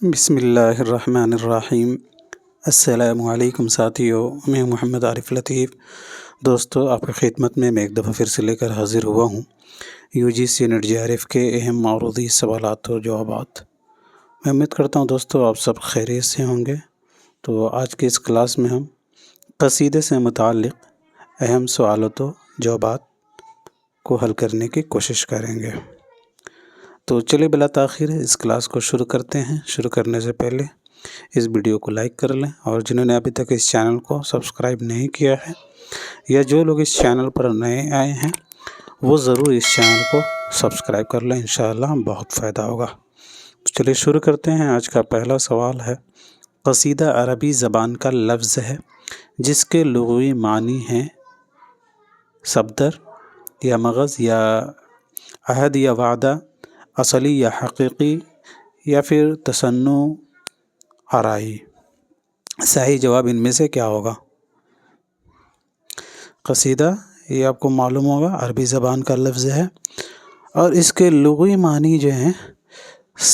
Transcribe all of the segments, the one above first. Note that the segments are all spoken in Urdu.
بسم اللہ الرحمن الرحیم۔ السلام علیکم ساتھیو، میں محمد عارف لطیف۔ دوستو، آپ کی خدمت میں ایک دفعہ پھر سے لے کر حاضر ہوا ہوں UGC نیٹ JRF کے اہم معروضی سوالات و جوابات۔ میں امید کرتا ہوں دوستو آپ سب خیریت سے ہوں گے۔ تو آج کی اس کلاس میں ہم قصیدے سے متعلق اہم سوالات و جوابات کو حل کرنے کی کوشش کریں گے۔ تو چلیے بلا تاخیر اس کلاس کو شروع کرتے ہیں۔ شروع کرنے سے پہلے اس ویڈیو کو لائک کر لیں، اور جنہوں نے ابھی تک اس چینل کو سبسکرائب نہیں کیا ہے یا جو لوگ اس چینل پر نئے آئے ہیں وہ ضرور اس چینل کو سبسکرائب کر لیں، انشاءاللہ بہت فائدہ ہوگا۔ تو چلیے شروع کرتے ہیں۔ آج کا پہلا سوال ہے، قصیدہ عربی زبان کا لفظ ہے جس کے لغوی معنی ہیں صفدر یا مغز یا عہد یا وعدہ، اصلی یا حقیقی، یا پھر تصنع آرائی۔ صحیح جواب ان میں سے کیا ہوگا؟ قصیدہ یہ آپ کو معلوم ہوگا عربی زبان کا لفظ ہے، اور اس کے لغوی معنی جو ہیں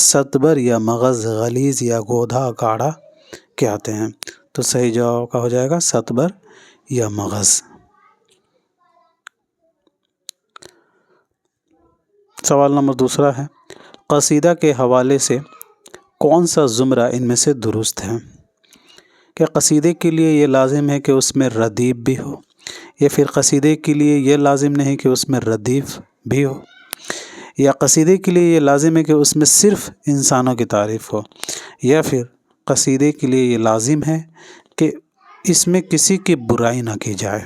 صفدر یا مغز، غلیظ یا گودھا گاڑھا کے آتے ہیں۔ تو صحیح جواب کا ہو جائے گا صفدر یا مغز۔ سوال نمبر دوسرا ہے، قصیدہ کے حوالے سے کون سا زمرہ ان میں سے درست ہے؟ کیا قصیدے کے لیے یہ لازم ہے کہ اس میں ردیف بھی ہو، یا پھر قصیدے کے لیے یہ لازم نہیں کہ اس میں ردیف بھی ہو، یا قصیدے کے لیے یہ لازم ہے کہ اس میں صرف انسانوں کی تعریف ہو، یا پھر قصیدے کے لیے یہ لازم ہے کہ اس میں کسی کی برائی نہ کی جائے؟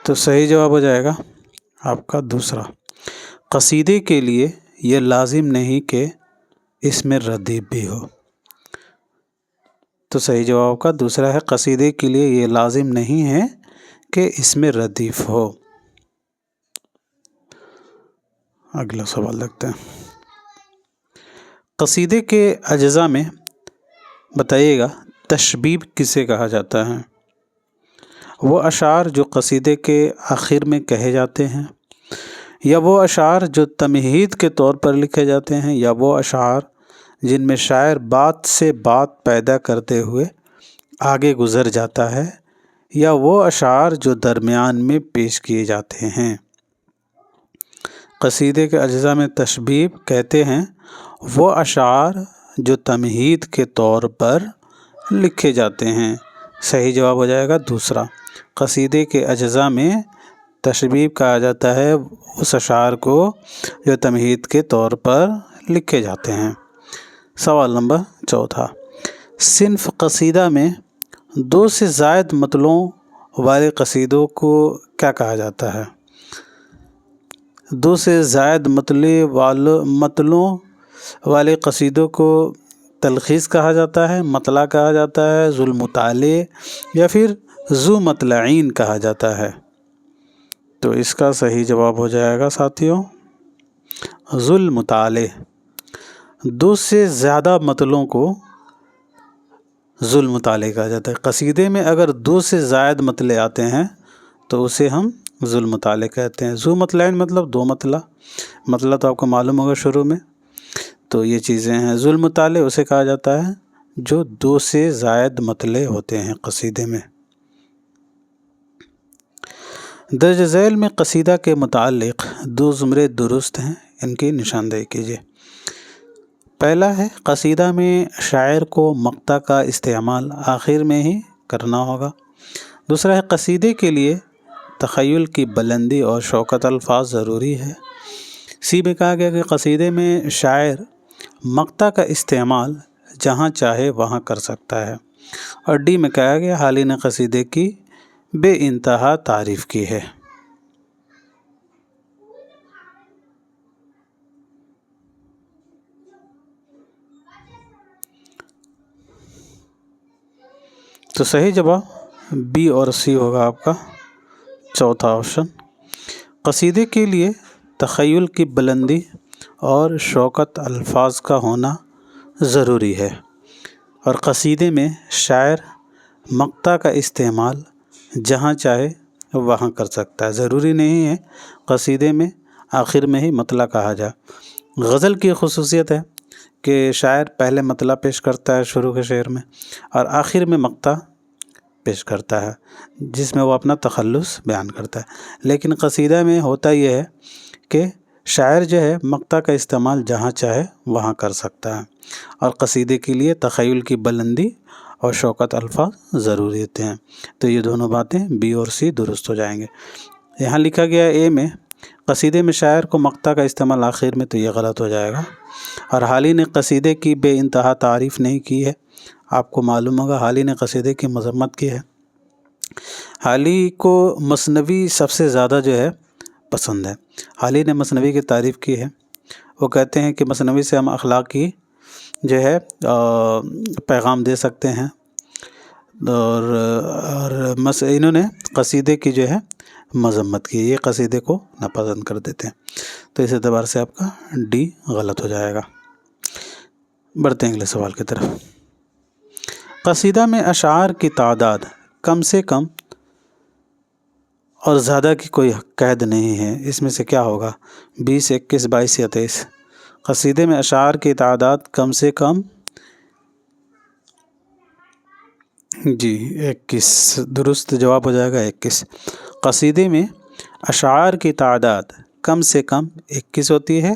تو صحیح جواب ہو جائے گا آپ کا دوسرا، قصیدے کے لیے یہ لازم نہیں کہ اس میں ردیف بھی ہو۔ تو صحیح جواب کا دوسرا ہے، قصیدے کے لیے یہ لازم نہیں ہے کہ اس میں ردیف ہو۔ اگلا سوال دیکھتے ہیں، قصیدے کے اجزاء میں بتائیے گا تشبیب کسے کہا جاتا ہے؟ وہ اشعار جو قصیدے کے آخر میں کہے جاتے ہیں، یا وہ اشعار جو تمہید کے طور پر لکھے جاتے ہیں، یا وہ اشعار جن میں شاعر بات سے بات پیدا کرتے ہوئے آگے گزر جاتا ہے، یا وہ اشعار جو درمیان میں پیش کیے جاتے ہیں؟ قصیدے کے اجزاء میں تشبیب کہتے ہیں وہ اشعار جو تمہید کے طور پر لکھے جاتے ہیں۔ صحیح جواب ہو جائے گا دوسرا، قصیدے کے اجزاء میں تشبیب کہا جاتا ہے اس اشعار کو جو تمہید کے طور پر لکھے جاتے ہیں۔ سوال نمبر چوتھا، صنف قصیدہ میں دو سے زائد مطلعوں والے قصیدوں کو کیا کہا جاتا ہے؟ دو سے زائد مطلعوں والے قصیدوں کو تلخیص کہا جاتا ہے، مطلع کہا جاتا ہے، ذو المطالع، یا پھر ذو مطلعین کہا جاتا ہے؟ تو اس کا صحیح جواب ہو جائے گا ساتھیوں ذو المطالع۔ دو سے زیادہ مطلعوں کو ذو المطالع کہا جاتا ہے۔ قصیدے میں اگر دو سے زائد مطلع آتے ہیں تو اسے ہم ذو المطالع کہتے ہیں۔ ذو مطلعین مطلب دو مطلع تو آپ کو معلوم ہوگا شروع میں، تو یہ چیزیں ہیں۔ ذو المطالع اسے کہا جاتا ہے جو دو سے زائد مطلع ہوتے ہیں قصیدے میں۔ درج ذیل میں قصیدہ کے متعلق دو زمرے درست ہیں، ان کی نشاندہی کیجیے۔ پہلا ہے، قصیدہ میں شاعر کو مقطع کا استعمال آخر میں ہی کرنا ہوگا۔ دوسرا ہے، قصیدے کے لیے تخیل کی بلندی اور شوکت الفاظ ضروری ہے۔ سی میں کہا گیا کہ قصیدے میں شاعر مقطع کا استعمال جہاں چاہے وہاں کر سکتا ہے، اور ڈی میں کہا گیا حالی نے قصیدے کی بے انتہا تعریف کی ہے۔ تو صحیح جواب بی اور سی ہوگا آپ کا چوتھا آپشن۔ قصیدے کے لیے تخیل کی بلندی اور شوکت الفاظ کا ہونا ضروری ہے، اور قصیدے میں شاعر مقطع کا استعمال جہاں چاہے وہاں کر سکتا ہے، ضروری نہیں ہے قصیدے میں آخر میں ہی مطلع کہا جائے۔ غزل کی خصوصیت ہے کہ شاعر پہلے مطلع پیش کرتا ہے شروع کے شعر میں، اور آخر میں مقطع پیش کرتا ہے جس میں وہ اپنا تخلص بیان کرتا ہے۔ لیکن قصیدہ میں ہوتا یہ ہے کہ شاعر جو ہے مقطع کا استعمال جہاں چاہے وہاں کر سکتا ہے، اور قصیدے کے لیے تخیل کی بلندی اور شوکت الفاظ ضروری ہوتے ہیں۔ تو یہ دونوں باتیں بی اور سی درست ہو جائیں گے۔ یہاں لکھا گیا اے میں قصیدے میں شاعر کو مقطع کا استعمال آخر میں، تو یہ غلط ہو جائے گا۔ اور حالی نے قصیدے کی بے انتہا تعریف نہیں کی ہے۔ آپ کو معلوم ہوگا حالی نے قصیدے کی مذمت کی ہے۔ حالی کو مثنوی سب سے زیادہ جو ہے پسند ہے۔ حالی نے مثنوی کی تعریف کی ہے۔ وہ کہتے ہیں کہ مثنوی سے ہم اخلاق کی جو ہے پیغام دے سکتے ہیں، اور انہوں نے قصیدے کی جو ہے مذمت کی، یہ قصیدے کو ناپسند کر دیتے ہیں۔ تو اس اعتبار سے آپ کا ڈی غلط ہو جائے گا۔ بڑھتے ہیں اگلے سوال کی طرف۔ قصیدہ میں اشعار کی تعداد کم سے کم اور زیادہ کی کوئی قید نہیں ہے، اس میں سے کیا ہوگا؟ 20، 21، 22 یا 23۔ قصیدے میں اشعار کی تعداد کم سے کم 21، درست جواب ہو جائے گا 21۔ قصیدے میں اشعار کی تعداد کم سے کم 21 ہوتی ہے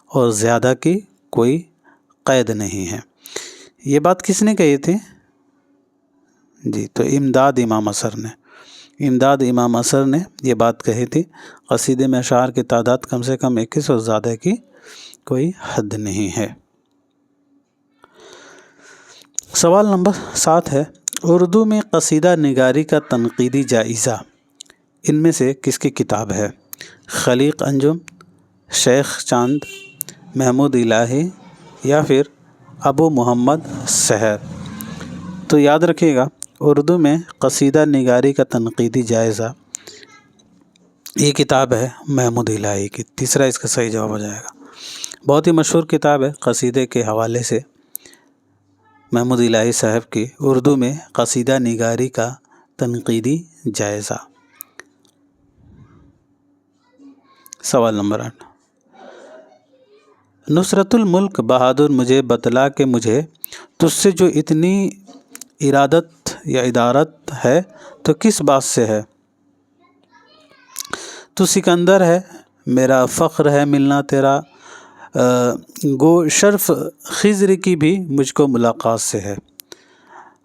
اور زیادہ کی کوئی قید نہیں ہے۔ یہ بات کس نے کہی تھی؟ جی تو امداد امام اثر نے یہ بات کہی تھی، قصیدے میں اشعار کی تعداد کم سے کم 21 اور زیادہ کی کوئی حد نہیں ہے۔ سوال نمبر 7 ہے، اردو میں قصیدہ نگاری کا تنقیدی جائزہ ان میں سے کس کی کتاب ہے؟ خلیق انجم، شیخ چاند، محمود الہی یا پھر ابو محمد سحر؟ تو یاد رکھیے گا اردو میں قصیدہ نگاری کا تنقیدی جائزہ یہ کتاب ہے محمود الہی کی، تیسرا اس کا صحیح جواب ہو جائے گا۔ بہت ہی مشہور کتاب ہے قصیدے کے حوالے سے، محمود الہی صاحب کی اردو میں قصیدہ نگاری کا تنقیدی جائزہ۔ سوال نمبر 8، نصرت الملک بہادر مجھے بتلا کہ مجھے تجھ سے جو اتنی ارادت یا ادارت ہے تو کس بات سے ہے؟ تو سکندر ہے، میرا فخر ہے ملنا تیرا، گو شرف خضر کی بھی مجھ کو ملاقات سے ہے۔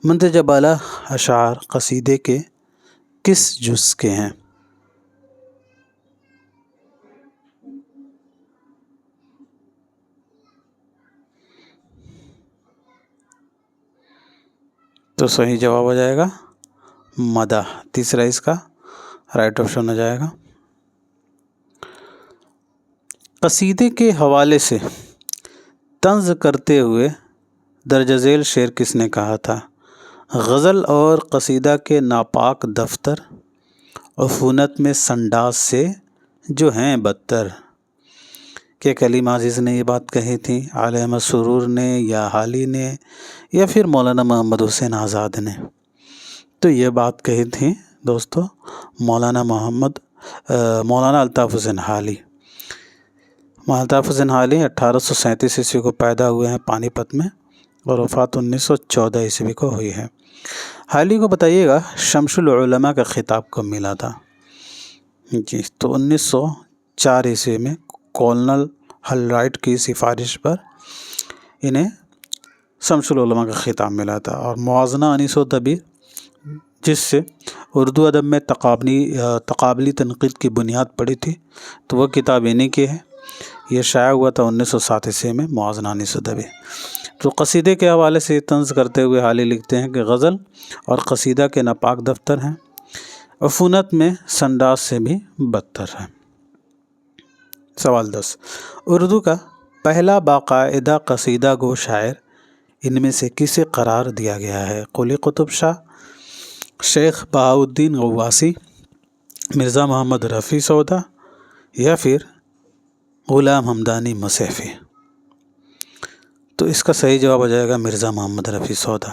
منتج بالا اشعار قصیدے کے کس جز کے ہیں؟ تو صحیح جواب ہو جائے گا مدح، تیسرا اس کا رائٹ آپشن ہو جائے گا۔ قصیدے کے حوالے سے طنز کرتے ہوئے درج ذیل شعر کس نے کہا تھا؟ غزل اور قصیدہ کے ناپاک دفتر، عفونت میں سنڈاس سے جو ہیں بدتر۔ کہ کلیم عزیز نے یہ بات کہی تھی، عالِ احمد سرور نے یا حالی نے یا پھر مولانا محمد حسین آزاد نے؟ تو یہ بات کہی تھی دوستو مولانا الطاف حسین حالی۔ مولانا الطاف حسین حالی 1837 عیسوی کو پیدا ہوئے ہیں پانی پت میں، اور وفات 1914 عیسوی کو ہوئی ہے۔ حالی کو بتائیے گا شمس العلماء کا خطاب کب ملا تھا؟ جی تو 1904 عیسوی میں کولنل ہل رائٹ کی سفارش پر انہیں شمس العلماء کا خطاب ملا تھا، اور موازنہ انیس و دبیر جس سے اردو ادب میں تقابلی تنقید کی بنیاد پڑی تھی، تو وہ کتاب انہی کی ہے۔ یہ شائع ہوا تھا 1907 عیسوی میں، موازنہ انیس و دبیر۔ تو قصیدے کے حوالے سے طنز کرتے ہوئے حالی لکھتے ہیں کہ غزل اور قصیدہ کے ناپاک دفتر ہیں، عفونت میں سنڈاس سے بھی بدتر ہے۔ سوال 10، اردو کا پہلا باقاعدہ قصیدہ گو شاعر ان میں سے کسے قرار دیا گیا ہے؟ قلی قطب شاہ، شیخ بہاؤالدین غواثی، مرزا محمد رفیع سودا یا پھر غلام حمدانی مسیفی؟ تو اس کا صحیح جواب ہو جائے گا مرزا محمد رفیع سودا۔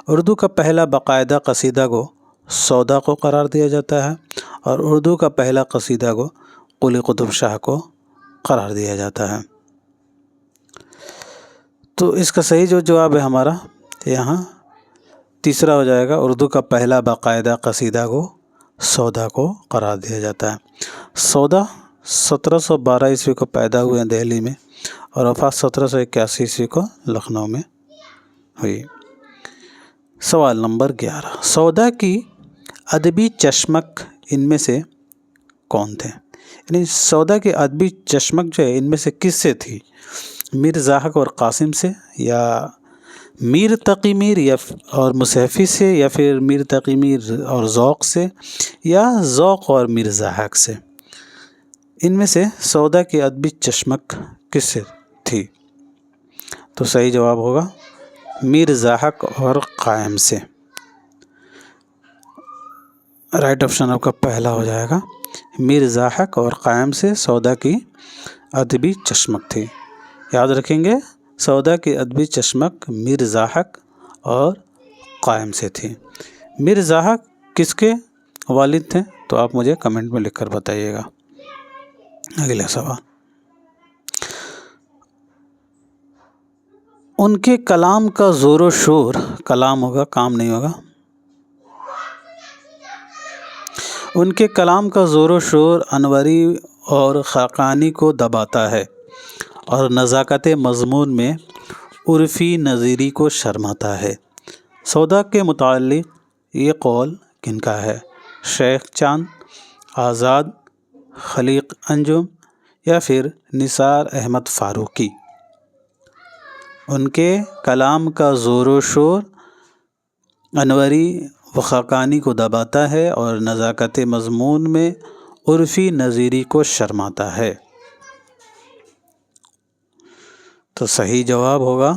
اردو کا پہلا باقاعدہ قصیدہ گو سودا کو قرار دیا جاتا ہے، اور اردو کا پہلا قصیدہ گو قلی قطب شاہ کو قرار دیا جاتا ہے۔ تو اس کا صحیح جو جواب ہے ہمارا یہاں تیسرا ہو جائے گا، اردو کا پہلا باقاعدہ قصیدہ گو سودا کو قرار دیا جاتا ہے۔ سودا 1712 عیسوی کو پیدا ہوئے ہیں دہلی میں، اور وفات 1781 عیسوی کو لکھنؤ میں ہوئی۔ سوال نمبر 11، سودا کی ادبی چشمک ان میں سے کون تھے؟ یعنی سودا کی ادبی چشمک جو ہے ان میں سے کس سے تھی؟ میر زاحق اور قاسم سے، یا میر تقی میر اور مصحفی سے، یا پھر میر تقی میر اور ذوق سے، یا ذوق اور میر زاحق سے؟ ان میں سے سودا کی ادبی چشمک کس سے تھی؟ تو صحیح جواب ہوگا میر زاحق اور قائم سے۔ رائٹ آپشن آپ کا پہلا ہو جائے گا، میر زاحق اور قائم سے سودا کی ادبی چشمک تھی۔ یاد رکھیں گے، سودا کی ادبی چشمک میر زاحق اور قائم سے تھی۔ میر زاحق کس کے والد تھے؟ تو آپ مجھے کمنٹ میں لکھ کر بتائیے گا۔ اگلا سوال، ان کے کلام کا زور و شور، کلام ہوگا کام نہیں ہوگا، ان کے کلام کا زور و شور انوری اور خاقانی کو دباتا ہے، اور نزاکت مضمون میں عرفی نظیری کو شرماتا ہے۔ سودا کے متعلق یہ قول کن کا ہے؟ شیخ چاند، آزاد، خلیق انجم، یا پھر نثار احمد فاروقی؟ ان کے کلام کا زور و شور انوری و خاقانی کو دباتا ہے، اور نزاکت مضمون میں عرفی نظیری کو شرماتا ہے۔ تو صحیح جواب ہوگا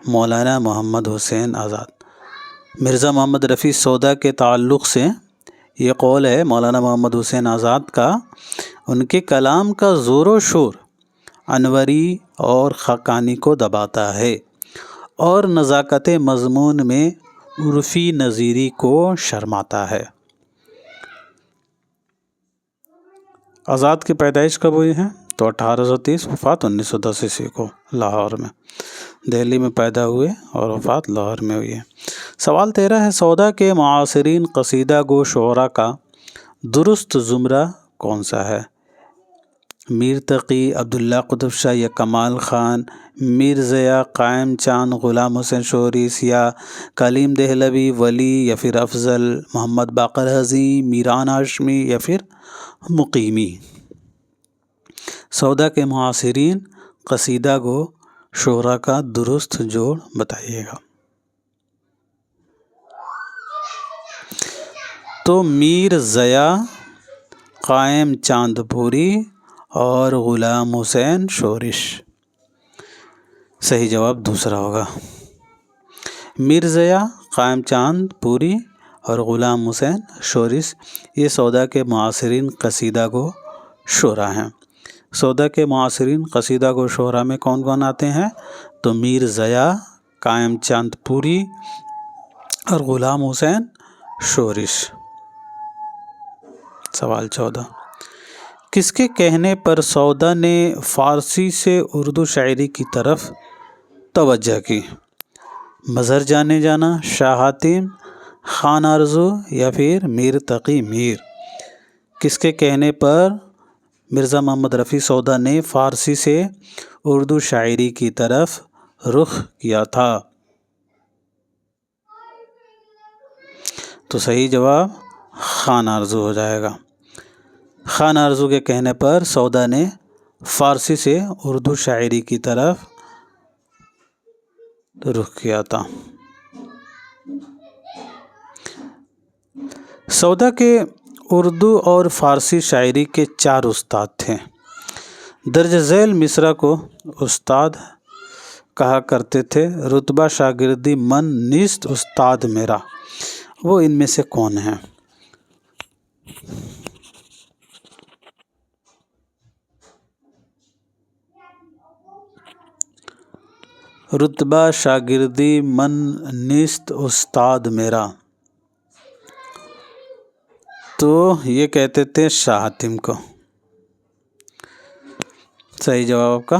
مولانا محمد حسین آزاد۔ مرزا محمد رفیع سودا کے تعلق سے یہ قول ہے مولانا محمد حسین آزاد کا، ان کے کلام کا زور و شور انوری اور خاقانی کو دباتا ہے، اور نزاکت مضمون میں عرفی نظیری کو شرماتا ہے۔ آزاد کی پیدائش کب ہوئی ہے؟ تو 1830، وفات 1910 عیسوی کو لاہور میں، دہلی میں پیدا ہوئے اور وفات لاہور میں ہوئی ہے۔ سوال 13 ہے، سودا کے معاصرین قصیدہ گو شعراء کا درست زمرہ کون سا ہے؟ میر تقی، عبداللہ قطب شاہ یا کمال خان، میر ضیاء، قائم چاند، غلام حسین شورس، یا کلیم دہلوی، ولی، یا پھر افضل، محمد باقر حزیم، میران ہاشمی، یا پھر مقیمی؟ سودا کے معاصرین قصیدہ گو شعراء کا درست جوڑ بتائیے گا۔ تو میر ضیاء، قائم چاند پوری اور غلام حسین شورش۔ صحیح جواب دوسرا ہوگا، میر ضیاء، قائم چاند پوری اور غلام حسین شورش، یہ سودا کے معاصرین قصیدہ گو شعراء ہیں۔ سودا کے معاصرین قصیدہ گو شعراء میں کون کون آتے ہیں؟ تو میر ضیاء، قائم چاند پوری اور غلام حسین شورش۔ سوال 14، کس کے کہنے پر سودا نے فارسی سے اردو شاعری کی طرف توجہ کی؟ مظہر جانے جانا، شاہ حاتم، خان آرزو، یا پھر میر تقی میر؟ کس کے کہنے پر مرزا محمد رفیع سودا نے فارسی سے اردو شاعری کی طرف رخ کیا تھا؟ تو صحیح جواب خان آرزو ہو جائے گا۔ خان آرزو کے کہنے پر سودا نے فارسی سے اردو شاعری کی طرف رخ کیا تھا۔ سودا کے اردو اور فارسی شاعری کے 4 استاد تھے۔ درج ذیل مصرع کو استاد کہا کرتے تھے، رتبہ شاگردی من نیست استاد میرا، وہ ان میں سے کون ہیں؟ رتبہ شاگردی من نیست استاد میرا، تو یہ کہتے تھے شاہ حاتم کو۔ صحیح جواب آپ کا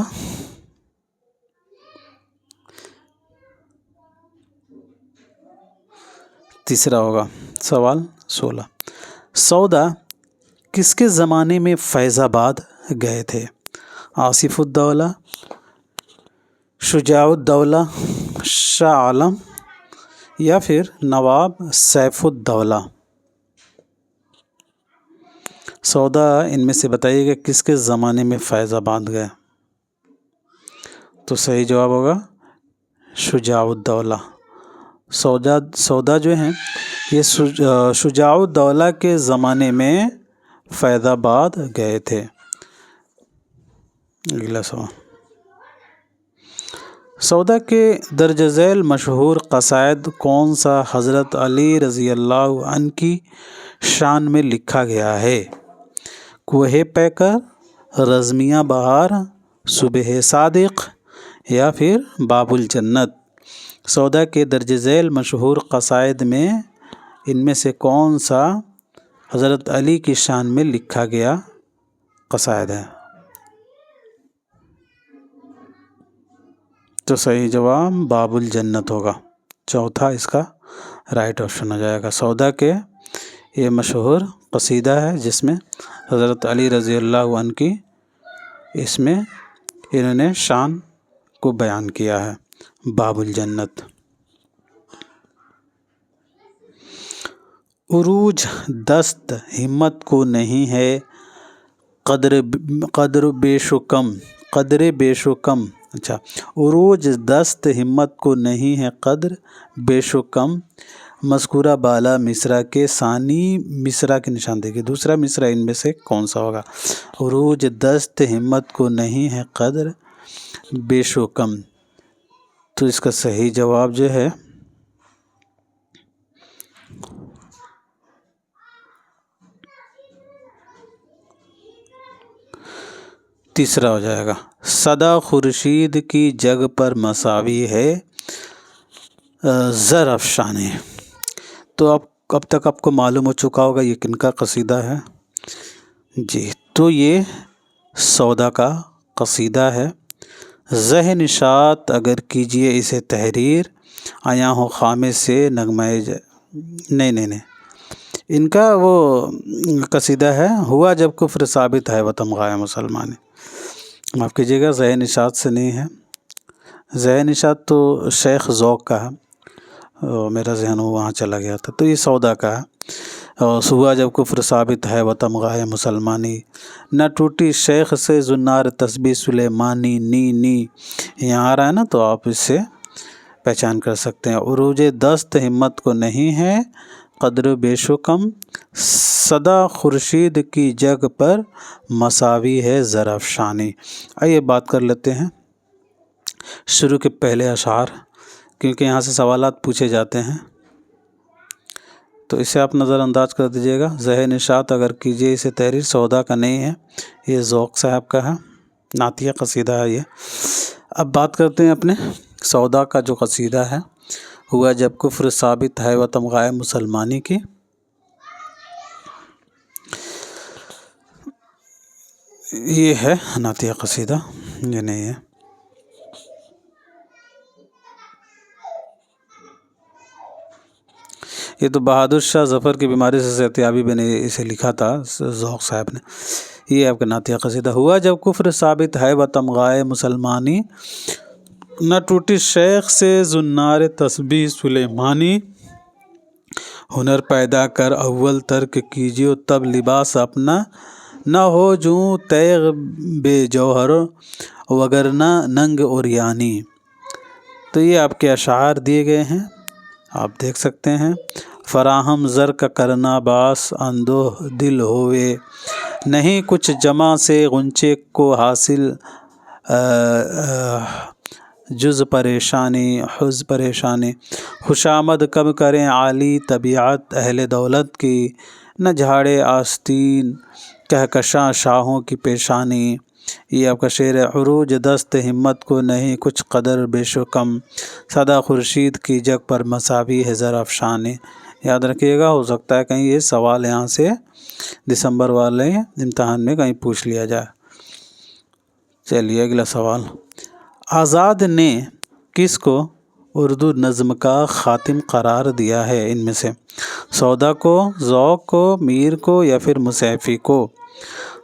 تیسرا ہوگا۔ سوال 16، سودا کس کے زمانے میں فیض آباد گئے تھے؟ آصف الدولہ، شجاع الدولہ، شاہ عالم، یا پھر نواب سیف الدولہ؟ سودا ان میں سے بتائیے کہ کس کے زمانے میں فیض آباد گئے؟ تو صحیح جواب ہوگا شجاع الدولہ۔ سودا جو ہیں یہ شجاع الدولہ کے زمانے میں فیض آباد گئے تھے۔ اگلا سوال، سودا کے درج ذیل مشہور قصائد کون سا حضرت علی رضی اللہ عنہ کی شان میں لکھا گیا ہے؟ کوہ پیکر، رزمیہ بہار، صبح صادق، یا پھر باب الجنت؟ سودا کے درج ذیل مشہور قصائد میں ان میں سے کون سا حضرت علی کی شان میں لکھا گیا قصائد ہے؟ تو صحیح جواب باب الجنت ہوگا، چوتھا اس کا رائٹ آپشن ہو جائے گا۔ سودا کے یہ مشہور قصیدہ ہے جس میں حضرت علی رضی اللہ عنہ کی اس میں انہوں نے شان کو بیان کیا ہے، باب الجنت۔ عروج دست ہمت کو نہیں ہے قدر بیش و کم، اچھا، عروج دست ہمت کو نہیں ہے قدر بیش و کم، مذکورہ بالا مصرع کے ثانی مصرع کی نشاندہی، دوسرا مصرع ان میں سے کون سا ہوگا؟ عروج دست ہمت کو نہیں ہے قدر بیش و کم، تو اس کا صحیح جواب جو ہے تیسرا ہو جائے گا۔ صدا خورشید کی جگ پر مساوی ہے زر افشانے، تو اب تک آپ کو معلوم ہو چکا ہوگا یہ کن کا قصیدہ ہے؟ جی، تو یہ سودا کا قصیدہ ہے۔ زہ نشاط اگر کیجئے اسے تحریر، آیا ہوں خامے سے نغمہ نہیں ان کا وہ قصیدہ ہے ہوا جب کفر ثابت ہے و تمغائے مسلمان، معاف کیجیے گا زہ نشاط سے نہیں ہے، زہ نشاط تو شیخ ذوق کا ہے، میرا ذہن وہاں چلا گیا تھا، تو یہ سودا کا ہے۔ ہوا جب کفر ثابت ہے و تمغائے مسلمانی، نہ ٹوٹی شیخ سے زنار تسبیح سلیمانی، نی یہاں آ رہا ہے نا، تو آپ اس سے پہچان کر سکتے ہیں۔ عروج دست ہمت کو نہیں ہے قدر بیش و کم، صدا خورشید کی جگ پر مساوی ہے زر افشانی۔ آئیے بات کر لیتے ہیں شروع کے پہلے اشعار، کیونکہ یہاں سے سوالات پوچھے جاتے ہیں، تو اسے آپ نظر انداز کر دیجیے گا۔ زہ نشاط اگر کیجیے اسے تحریر سودا کا نہیں ہے، یہ ذوق صاحب کا ہے، نعتیہ قصیدہ ہے یہ۔ اب بات کرتے ہیں اپنے سودا کا جو قصیدہ ہے ہوا جب کفر ثابت ہے و تمغائے مسلمانی کی۔ یہ ہے نعتیہ قصیدہ، یہ نہیں ہے۔ یہ تو بہادر شاہ ظفر کی بیماری سے صحتیابی میں نے اسے لکھا تھا ذوق صاحب نے۔ یہ آپ کا نعتیہ قصیدہ ہوا جب کفر ثابت ہے و تمغائے مسلمانی، نہ ٹوٹی شیخ سے زنار تسبیح سلیمانی، ہنر پیدا کر اول ترک کیجیے تب لباس اپنا، نہ ہو جوں تیغ بے جوہر وگرنہ ننگ اوریانی۔ تو یہ آپ کے اشعار دیے گئے ہیں، آپ دیکھ سکتے ہیں۔ فراہم زر کا کرنا باس اندوہ دل ہوئے، نہیں کچھ جمع سے غنچے کو حاصل جز پریشانی حز پریشانی، خوشامد کب کریں عالی طبیعت اہل دولت کی، نہ جھاڑے آستین کہکشاں شاہوں کی پیشانی، یہ آپ کا شعر ہے۔ عروج دست ہمت کو نہیں کچھ قدر بیش و کم، سدا خورشید کی جگ پر مساوی ہے ذرا افشانے۔ یاد رکھیے گا، ہو سکتا ہے کہیں یہ سوال یہاں سے دسمبر والے امتحان میں کہیں پوچھ لیا جائے۔ چلیے اگلا سوال، آزاد نے کس کو اردو نظم کا خاتم قرار دیا ہے ان میں سے؟ سودا کو، ذوق کو، میر کو یا پھر مصحفی کو؟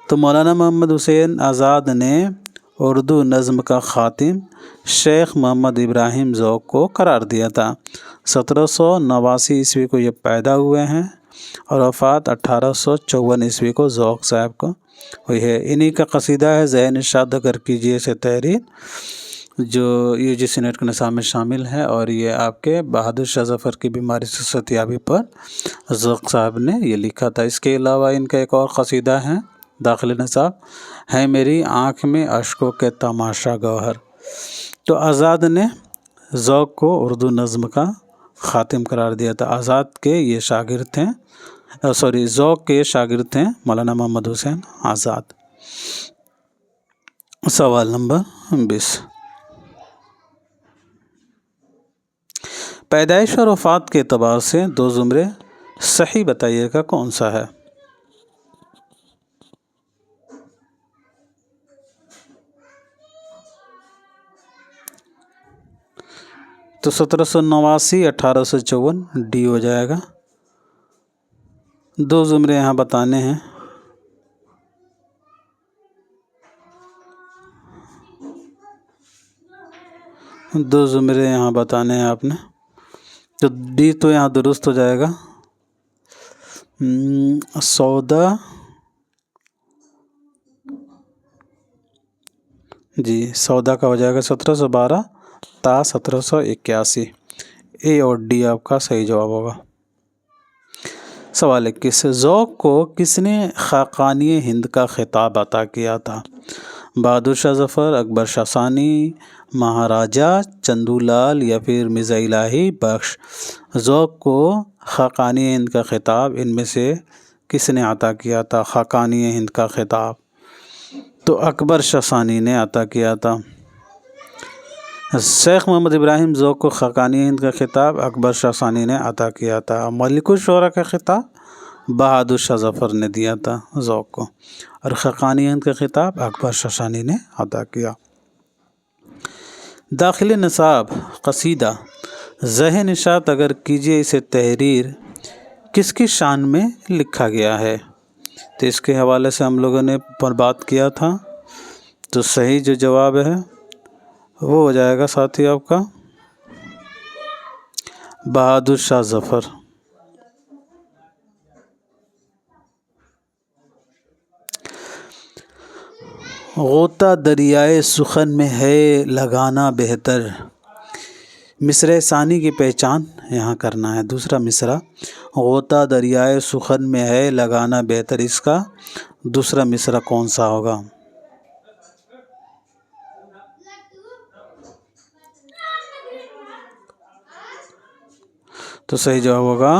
تو مولانا محمد حسین آزاد نے اردو نظم کا خاتم شیخ محمد ابراہیم ذوق کو قرار دیا تھا۔ 1789 عیسوی کو یہ پیدا ہوئے ہیں اور وفات 1854 عیسوی کو ذوق صاحب کو ہوئی ہے۔ انہی کا قصیدہ ہے ذہن نشاد اگر کیجیے سے تحریر، جو UGC نیٹ کے نصاب میں شامل ہے، اور یہ آپ کے بہادر شاہ ظفر کی بیماری سے صحتیابی پر ذوق صاحب نے یہ لکھا تھا۔ اس کے علاوہ ان کا ایک اور قصیدہ ہے داخل نصاب، ہے میری آنکھ میں اشکوں کے تماشا گوہر۔ تو آزاد نے ذوق کو اردو نظم کا خاتم قرار دیا تھا۔ آزاد کے یہ شاگرد تھے، ذوق کے شاگرد تھے مولانا محمد حسین آزاد۔ سوال نمبر 20، پیدائش اور وفات کے اعتبار سے دو زمرے صحیح بتائیے گا کون سا ہے؟ تو 1789 1854 ڈی ہو جائے گا۔ دو زمرے یہاں بتانے ہیں۔ دو زمرے یہاں بتانے ہیں آپ نے، تو ڈی تو یہاں درست ہو جائے گا۔ سودا، جی سودا کا ہو جائے گا 1712 تا 1781، اے اور ڈی آپ کا صحیح جواب ہوگا۔ سوال 21، ذوق کو کس نے خاقانی ہند کا خطاب عطا کیا تھا؟ بہادر شاہ ظفر، اکبر شاہ ثانی، مہاراجہ چندو لال یا پھر مرزا الہی بخش؟ ذوق کو خاقانی ہند کا خطاب ان میں سے کس نے عطا کیا تھا؟ خاقانی ہند کا خطاب تو اکبر شاہ ثانی نے عطا کیا تھا۔ شیخ محمد ابراہیم ذوق کو خاقانی ہند کا خطاب اکبر شاہ ثانی نے عطا کیا تھا۔ ملک الشعراء کا خطاب بہادر شاہ ظفر نے دیا تھا ذوق کو، اور خاقانی ہند کا خطاب اکبر شاہ ثانی نے عطا کیا۔ داخل نصاب قصیدہ ذہن نشاط اگر کیجیے اسے تحریر کس کی شان میں لکھا گیا ہے؟ تو اس کے حوالے سے ہم لوگوں نے پر بات کیا تھا، تو صحیح جو جواب ہے وہ ہو جائے گا ساتھی آپ کا بہادر شاہ ظفر۔ غوطہ دریائے سخن میں ہے لگانا بہتر، مصرع ثانی کی پہچان یہاں کرنا ہے۔ دوسرا مصرع غوطہ دریائے سخن میں ہے لگانا بہتر، اس کا دوسرا مصرع کون سا ہوگا؟ تو صحیح جواب ہوگا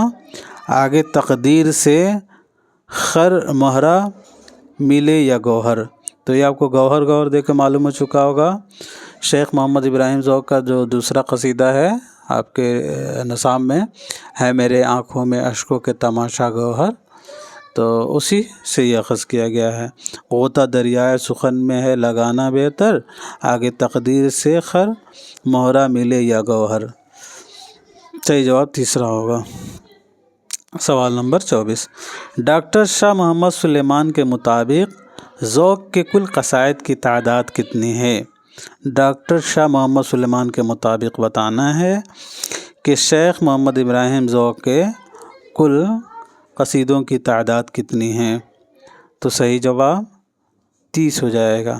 آگے تقدیر سے خر مہرہ ملے یا گوہر۔ تو یہ آپ کو گوہر دے کے معلوم ہو چکا ہوگا۔ شیخ محمد ابراہیم ذوق کا جو دوسرا قصیدہ ہے آپ کے نصاب میں، ہے میرے آنکھوں میں اشکوں کے تماشا گوہر، تو اسی سے یہ اخذ کیا گیا ہے۔ غوطہ دریائے سخن میں ہے لگانا بہتر، آگے تقدیر سے خر مہرہ ملے یا گوہر۔ صحیح جواب تیسرا ہوگا۔ سوال نمبر 24، ڈاکٹر شاہ محمد سلیمان کے مطابق ذوق کے کل قصائد کی تعداد کتنی ہے؟ ڈاکٹر شاہ محمد سلیمان کے مطابق بتانا ہے کہ شیخ محمد ابراہیم ذوق کے کل قصیدوں کی تعداد کتنی ہے؟ تو صحیح جواب 30 ہو جائے گا۔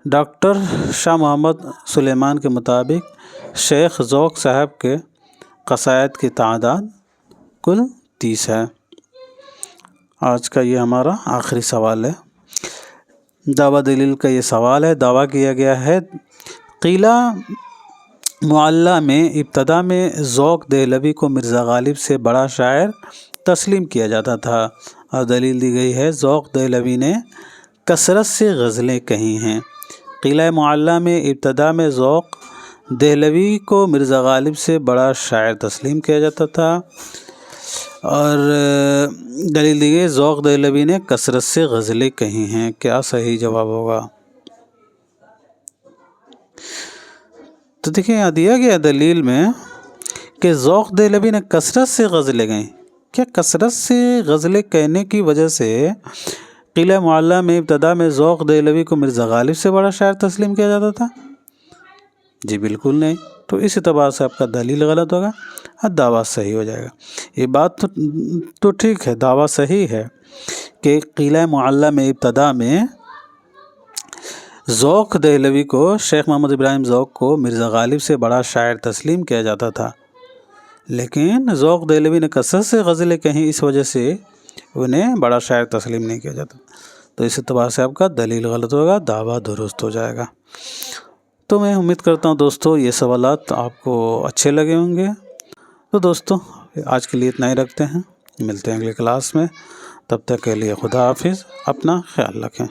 ڈاکٹر شاہ محمد سلیمان کے مطابق شیخ ذوق صاحب کے قصائد کی تعداد کل 30 ہے۔ آج کا یہ ہمارا آخری سوال ہے۔ دعویٰ دلیل کا یہ سوال ہے۔ دعویٰ کیا گیا ہے قیلہ معلیٰ میں ابتدا میں ذوق دہلوی کو مرزا غالب سے بڑا شاعر تسلیم کیا جاتا تھا، اور دلیل دی گئی ہے ذوق دہلوی نے کثرت سے غزلیں کہی ہیں۔ قلعہ معلیٰ میں ابتدا میں ذوق دہلوی کو مرزا غالب سے بڑا شاعر تسلیم کیا جاتا تھا، اور دلیل دی گئی ذوق دہلوی نے کثرت سے غزلیں کہی ہیں۔ کیا صحیح جواب ہوگا؟ تو دیکھیں یہاں دیا گیا دلیل میں کہ ذوق دہلوی نے کثرت سے غزلیں گئیں۔ کیا کثرت سے غزلیں کہنے کی وجہ سے قلعہ معلیٰ میں ابتدا میں ذوق دہلوی کو مرزا غالب سے بڑا شاعر تسلیم کیا جاتا تھا؟ جی بالکل نہیں۔ تو اس اعتبار سے آپ کا دلیل غلط ہوگا اور دعویٰ صحیح ہو جائے گا۔ یہ بات تو ٹھیک ہے، دعویٰ صحیح ہے کہ قلعہ معلیٰ میں ابتدا میں ذوق دہلوی کو، شیخ محمد ابراہیم ذوق کو مرزا غالب سے بڑا شاعر تسلیم کیا جاتا تھا، لیکن ذوق دہلوی نے کثرت سے غزلیں کہیں، اس وجہ سے انہیں بڑا شاعر تسلیم نہیں کیا جاتا۔ تو اس اعتبار سے آپ کا دلیل غلط ہوگا، دعویٰ درست ہو جائے گا۔ تو میں امید کرتا ہوں دوستو یہ سوالات آپ کو اچھے لگے ہوں گے۔ تو دوستو آج کے لیے اتنا ہی رکھتے ہیں، ملتے ہیں اگلی کلاس میں، تب تک کے لیے خدا حافظ، اپنا خیال رکھیں۔